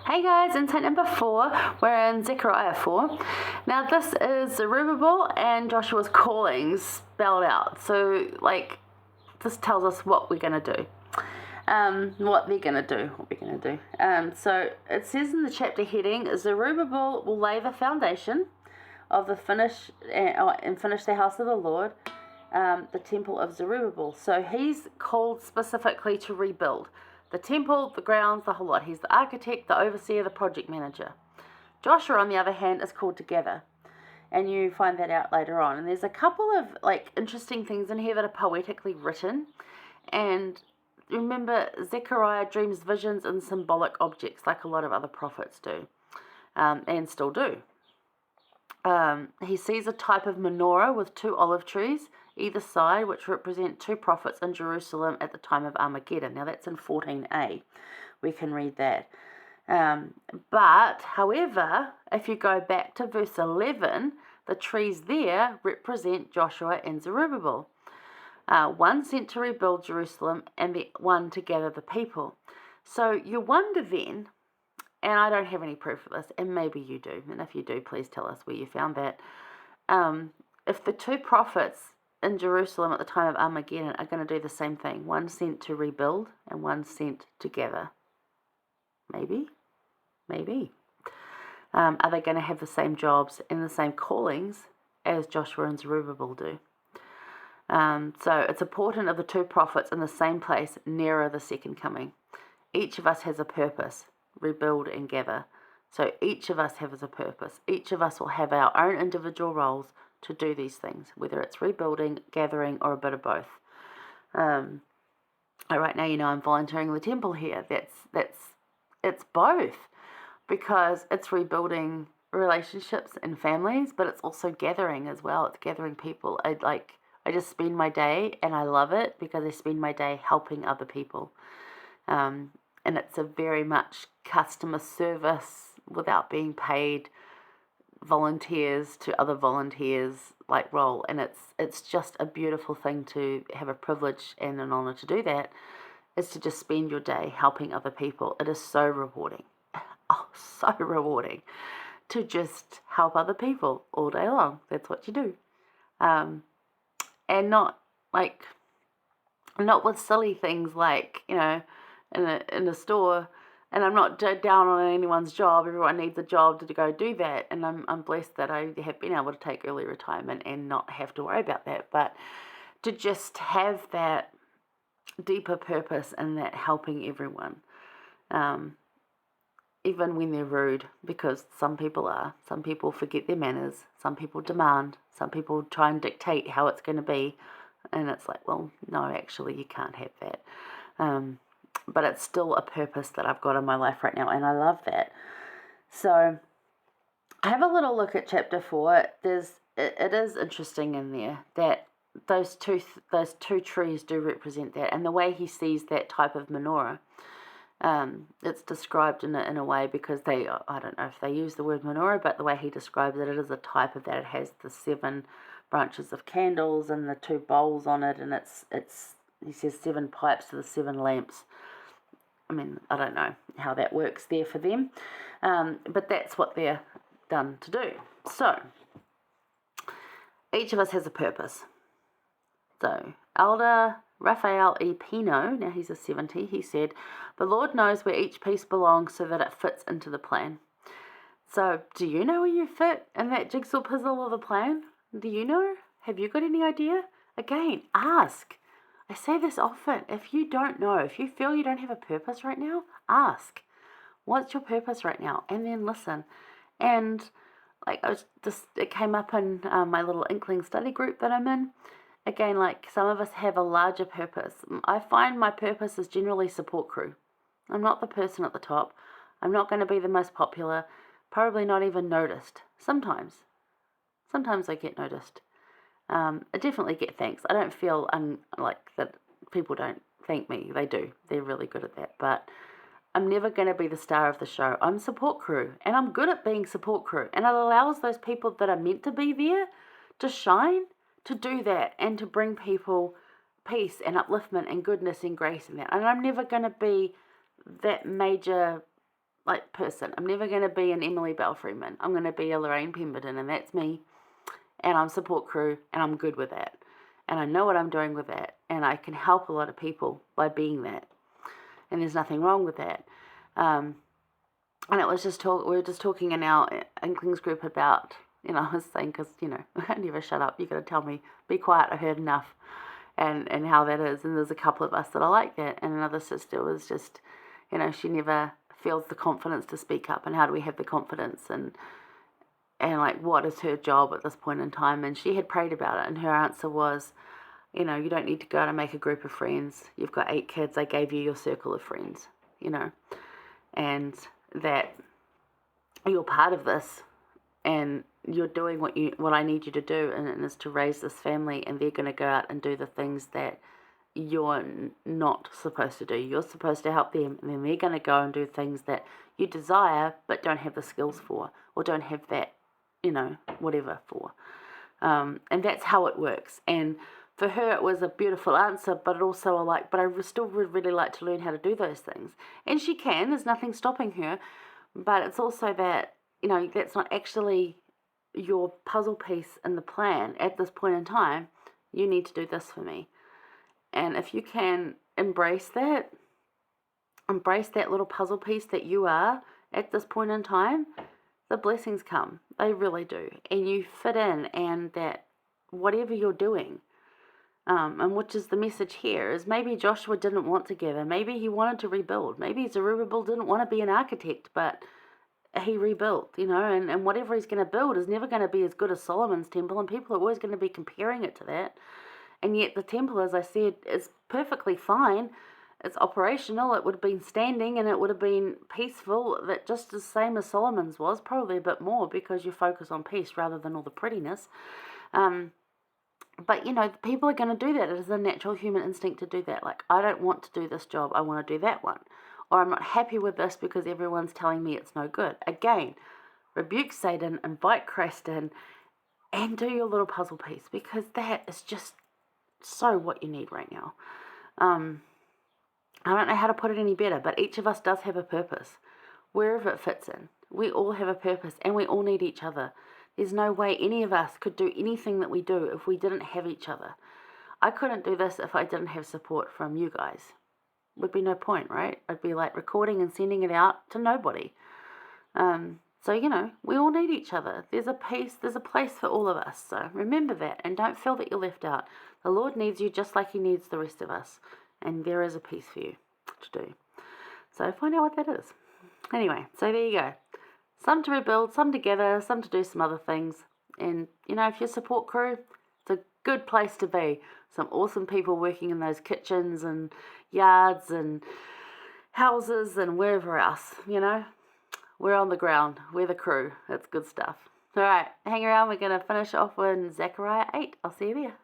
Hey guys, in set number 4, we're in Zechariah 4. Now this is Zerubbabel and Joshua's callings spelled out. So, this tells us what we're going to do. What we're going to do. So it says in the chapter heading, Zerubbabel will lay the foundation of the finish the house of the Lord, the temple of Zerubbabel. So he's called specifically to rebuild the temple, the grounds, the whole lot. He's the architect, the overseer, the project manager. Joshua, on the other hand, is called together. And you find that out later on. And there's a couple of interesting things in here that are poetically written. And remember, Zechariah dreams visions and symbolic objects like a lot of other prophets do, and still do. He sees a type of menorah with 2 olive trees either side, which represent 2 prophets in Jerusalem at the time of Armageddon. Now that's in 14a. We can read that. But, however, if you go back to verse 11, the trees there represent Joshua and Zerubbabel. One sent to rebuild Jerusalem and the one to gather the people. So you wonder then, and I don't have any proof of this, and maybe you do, and if you do, please tell us where you found that. If the 2 prophets in Jerusalem at the time of Armageddon are going to do the same thing, one sent to rebuild and one sent to gather. Maybe. Are they going to have the same jobs and the same callings as Joshua and Zerubbabel do? So it's a portent of the 2 prophets in the same place nearer the second coming. Each of us has a purpose, rebuild and gather. So each of us has a purpose. Each of us will have our own individual roles to do these things, whether it's rebuilding, gathering, or a bit of both. Right now, I'm volunteering the temple here. It's both, because it's rebuilding relationships and families, but it's also gathering as well. It's gathering people. I just spend my day, and I love it because I spend my day helping other people. And it's a very much customer service without being paid, volunteers to other volunteers role, and it's just a beautiful thing to have a privilege and an honor to do that, is to just spend your day helping other people. It is so rewarding. Oh, so rewarding to just help other people all day long. That's what you do. And not with silly things in a store. And I'm not down on anyone's job. Everyone needs a job to go do that. And I'm blessed that I have been able to take early retirement and not have to worry about that. But to just have that deeper purpose and that helping everyone, even when they're rude, because some people are. Some people forget their manners. Some people demand. Some people try and dictate how it's going to be. And it's well, no, actually, you can't have that. But it's still a purpose that I've got in my life right now, and I love that. So, have a little look at chapter 4. It is interesting in there that those two trees do represent that, and the way he sees that type of menorah. It's described in a way because I don't know if they use the word menorah, but the way he describes it, it is a type of that. It has the 7 branches of candles and the 2 bowls on it, and it's he says 7 pipes to the 7 lamps. I mean, I don't know how that works there for them, but that's what they're done to do. So, each of us has a purpose. So, Elder Raphael E. Pino, now he's a 70, he said, "The Lord knows where each piece belongs so that it fits into the plan." So, do you know where you fit in that jigsaw puzzle of the plan? Do you know? Have you got any idea? Again, ask. I say this often. If you don't know, if you feel you don't have a purpose right now, ask. What's your purpose right now? And then listen. And it came up in my little Inkling study group that I'm in. Again, some of us have a larger purpose. I find my purpose is generally support crew. I'm not the person at the top. I'm not going to be the most popular. Probably not even noticed. Sometimes I get noticed. I definitely get thanks. I don't feel that people don't thank me. They do. They're really good at that. But I'm never going to be the star of the show. I'm support crew, and I'm good at being support crew. And it allows those people that are meant to be there to shine, to do that, and to bring people peace and upliftment and goodness and grace and that. And I'm never going to be that major like person. I'm never going to be an Emily Bell Freeman. I'm going to be a Lorraine Pemberton, and that's me. And I'm support crew, and I'm good with that. And I know what I'm doing with that. And I can help a lot of people by being that. And there's nothing wrong with that. And it was just we were just talking in our Inklings group about, I was saying, because, I never shut up. You got to tell me, be quiet, I heard enough. And how that is. And there's a couple of us that are like that. And another sister was just, she never feels the confidence to speak up. And how do we have the confidence? And like, what is her job at this point in time? And she had prayed about it. And her answer was, you don't need to go out and make a group of friends. You've got 8 kids. I gave you your circle of friends, and that you're part of this. And you're doing what I need you to do, and it is to raise this family, and they're going to go out and do the things that you're not supposed to do. You're supposed to help them, and then they're going to go and do things that you desire but don't have the skills for, or don't have that, whatever for. And that's how it works. And for her, it was a beautiful answer, but it also but I still would really like to learn how to do those things. And she can, there's nothing stopping her, but it's also that, that's not actually your puzzle piece in the plan at this point in time. You need to do this for me. And if you can embrace that little puzzle piece that you are at this point in time, the blessings come. They really do. And you fit in, and that whatever you're doing, and which is the message here, is maybe Joshua didn't want to gather. Maybe he wanted to rebuild. Maybe Zerubbabel didn't want to be an architect, but he rebuilt, and whatever he's going to build is never going to be as good as Solomon's temple, and people are always going to be comparing it to that. And yet the temple, as I said, is perfectly fine. It's operational. It would have been standing, and it would have been peaceful, that just as same as Solomon's was, probably a bit more, because you focus on peace rather than all the prettiness. But, people are going to do that. It is a natural human instinct to do that. Like, I don't want to do this job. I want to do that one. Or I'm not happy with this because everyone's telling me it's no good. Again, rebuke Satan, invite Christ in, and do your little puzzle piece, because that is just so what you need right now. I don't know how to put it any better, but each of us does have a purpose, wherever it fits in. We all have a purpose, and we all need each other. There's no way any of us could do anything that we do if we didn't have each other. I couldn't do this if I didn't have support from you guys. Would be no point, right? I'd be like recording and sending it out to nobody. So, we all need each other. There's a place for all of us. So remember that, and don't feel that you're left out. The Lord needs you just like he needs the rest of us. And there is a piece for you to do. So find out what that is. Anyway, so there you go. Some to rebuild, some together, some to do some other things. And, if you're support crew, it's a good place to be. Some awesome people working in those kitchens and yards and houses and wherever else, We're on the ground. We're the crew. It's good stuff. All right, hang around. We're going to finish off with Zechariah 8. I'll see you there.